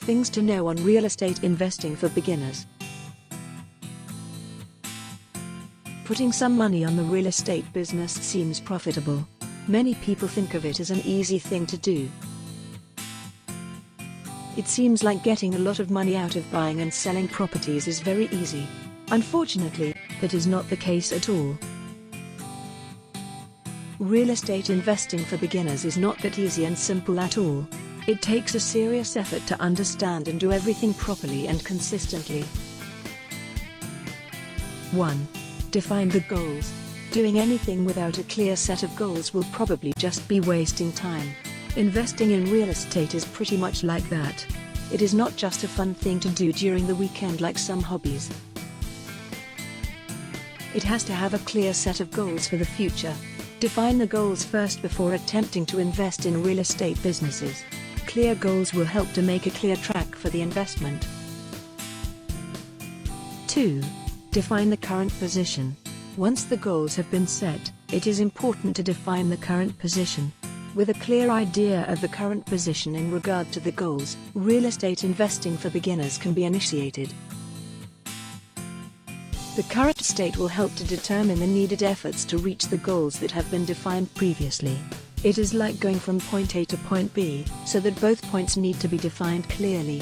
Things to know on real estate investing for beginners. Putting some money on the real estate business seems profitable. Many people think of it as an easy thing to do. It seems like getting a lot of money out of buying and selling properties is very easy. Unfortunately, that is not the case at all. Real estate investing for beginners is not that easy and simple at all. It takes a serious effort to understand and do everything properly and consistently. 1. Define the goals. Doing anything without a clear set of goals will probably just be wasting time. Investing in real estate is pretty much like that. It is not just a fun thing to do during the weekend like some hobbies. It has to have a clear set of goals for the future. Define the goals first before attempting to invest in real estate businesses. Clear goals will help to make a clear track for the investment. 2. Define the current position. Once the goals have been set, it is important to define the current position. With a clear idea of the current position in regard to the goals, real estate investing for beginners can be initiated. The current state will help to determine the needed efforts to reach the goals that have been defined previously. It is like going from point A to point B, so that both points need to be defined clearly.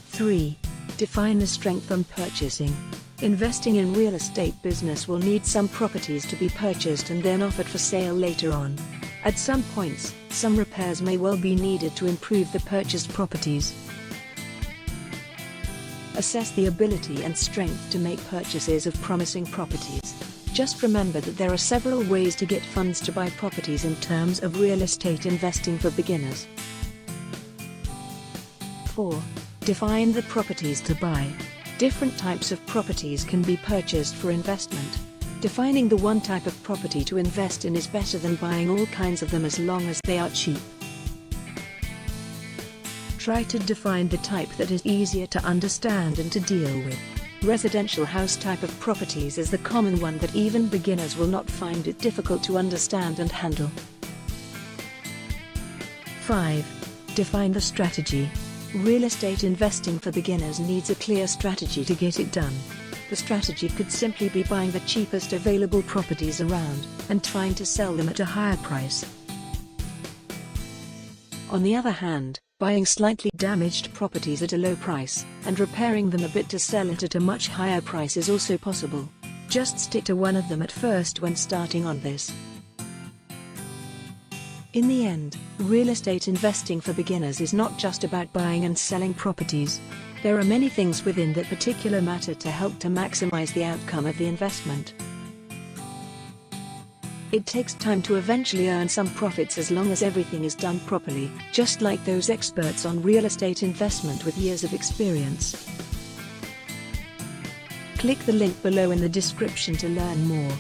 3. Define the strength on purchasing. Investing in real estate business will need some properties to be purchased and then offered for sale later on. At some points, some repairs may well be needed to improve the purchased properties. Assess the ability and strength to make purchases of promising properties. Just remember that there are several ways to get funds to buy properties in terms of real estate investing for beginners. 4. Define the properties to buy. Different types of properties can be purchased for investment. Defining the one type of property to invest in is better than buying all kinds of them as long as they are cheap. Try to define the type that is easier to understand and to deal with. Residential house type of properties is the common one that even beginners will not find it difficult to understand and handle. 5. Define the strategy. Real estate investing for beginners needs a clear strategy to get it done. The strategy could simply be buying the cheapest available properties around, and trying to sell them at a higher price. On the other hand, buying slightly damaged properties at a low price, and repairing them a bit to sell it at a much higher price is also possible. Just stick to one of them at first when starting on this. In the end, real estate investing for beginners is not just about buying and selling properties. There are many things within that particular matter to help to maximize the outcome of the investment. It takes time to eventually earn some profits as long as everything is done properly, just like those experts on real estate investment with years of experience. Click the link below in the description to learn more.